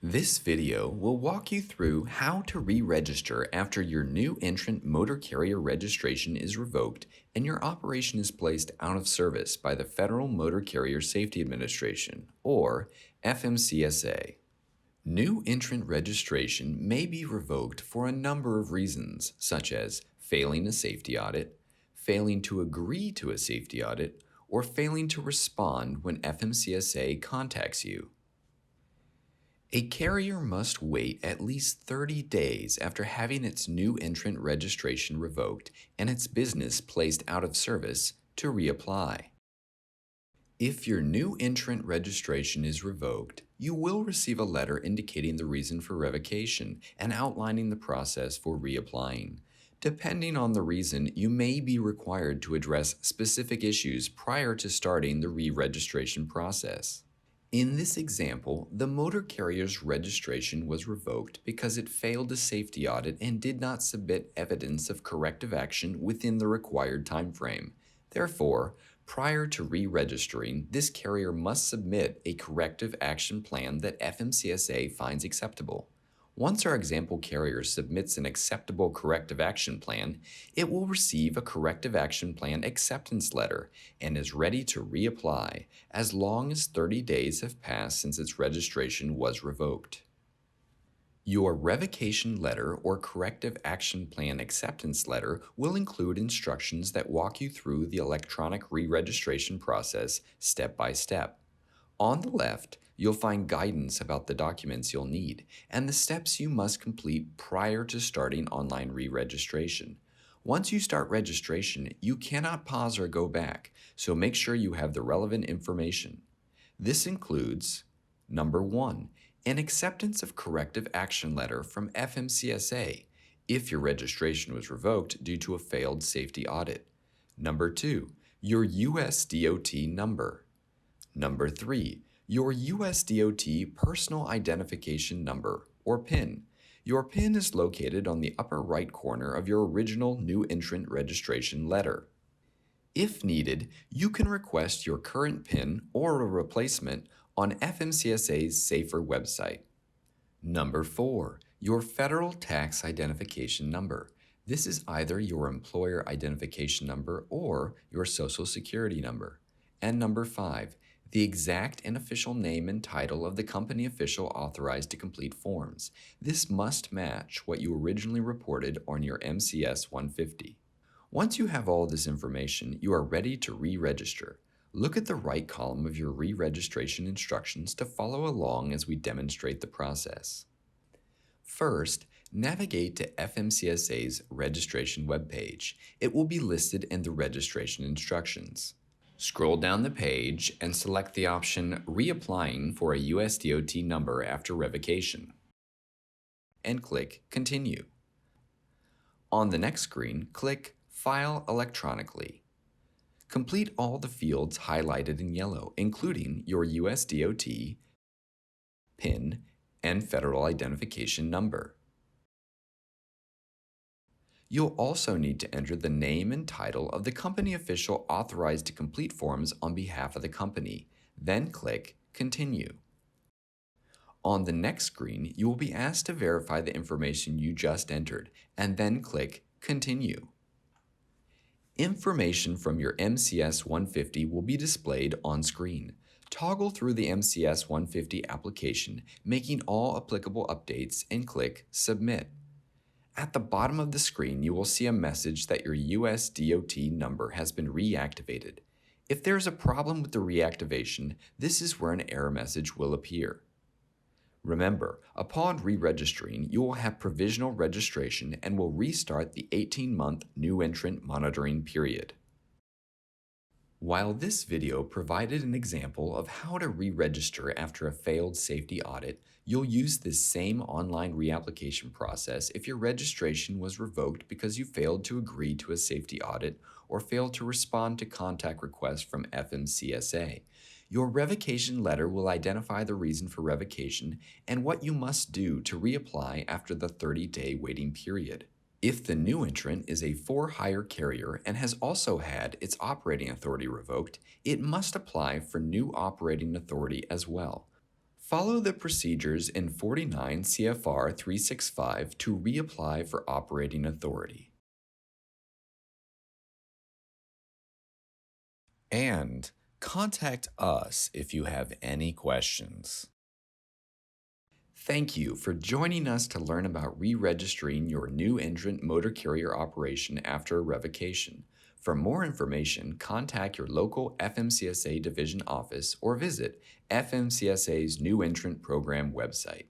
This video will walk you through how to re-register after your new entrant motor carrier registration is revoked and your operation is placed out of service by the Federal Motor Carrier Safety Administration, or FMCSA. New entrant registration may be revoked for a number of reasons, such as failing a safety audit, failing to agree to a safety audit, or failing to respond when FMCSA contacts you. A carrier must wait at least 30 days after having its new entrant registration revoked and its business placed out of service to reapply. If your new entrant registration is revoked, you will receive a letter indicating the reason for revocation and outlining the process for reapplying. Depending on the reason, you may be required to address specific issues prior to starting the re-registration process. In this example, the motor carrier's registration was revoked because it failed a safety audit and did not submit evidence of corrective action within the required timeframe. Therefore, prior to re-registering, this carrier must submit a corrective action plan that FMCSA finds acceptable. Once our example carrier submits an acceptable corrective action plan, it will receive a corrective action plan acceptance letter and is ready to reapply as long as 30 days have passed since its registration was revoked. Your revocation letter or corrective action plan acceptance letter will include instructions that walk you through the electronic re-registration process step by step. On the left, you'll find guidance about the documents you'll need and the steps you must complete prior to starting online re-registration. Once you start registration, you cannot pause or go back, so make sure you have the relevant information. This includes, number 1, an acceptance of corrective action letter from FMCSA if your registration was revoked due to a failed safety audit. Number 2, your USDOT number. Number 3, your USDOT Personal Identification Number, or PIN. Your PIN is located on the upper right corner of your original new entrant registration letter. If needed, you can request your current PIN or a replacement on FMCSA's Safer website. Number 4, your Federal Tax Identification Number. This is either your employer identification number or your Social Security number. And number 5, the exact and official name and title of the company official authorized to complete forms. This must match what you originally reported on your MCS 150. Once you have all this information, you are ready to re-register. Look at the right column of your re-registration instructions to follow along as we demonstrate the process. First, navigate to FMCSA's registration webpage. It will be listed in the registration instructions. Scroll down the page and select the option Reapplying for a USDOT number after revocation, and click Continue. On the next screen, click File Electronically. Complete all the fields highlighted in yellow, including your USDOT, PIN, and Federal Identification Number. You'll also need to enter the name and title of the company official authorized to complete forms on behalf of the company, then click Continue. On the next screen, you will be asked to verify the information you just entered, and then click Continue. Information from your MCS 150 will be displayed on screen. Toggle through the MCS 150 application, making all applicable updates, and click Submit. At the bottom of the screen, you will see a message that your USDOT number has been reactivated. If there is a problem with the reactivation, this is where an error message will appear. Remember, upon re-registering, you will have provisional registration and will restart the 18-month new entrant monitoring period. While this video provided an example of how to re-register after a failed safety audit, you'll use this same online reapplication process if your registration was revoked because you failed to agree to a safety audit or failed to respond to contact requests from FMCSA. Your revocation letter will identify the reason for revocation and what you must do to reapply after the 30-day waiting period. If the new entrant is a for-hire carrier and has also had its operating authority revoked, it must apply for new operating authority as well. Follow the procedures in 49 CFR 365 to reapply for operating authority. And contact us if you have any questions. Thank you for joining us to learn about re-registering your new entrant motor carrier operation after a revocation. For more information, contact your local FMCSA division office or visit FMCSA's New Entrant Program website.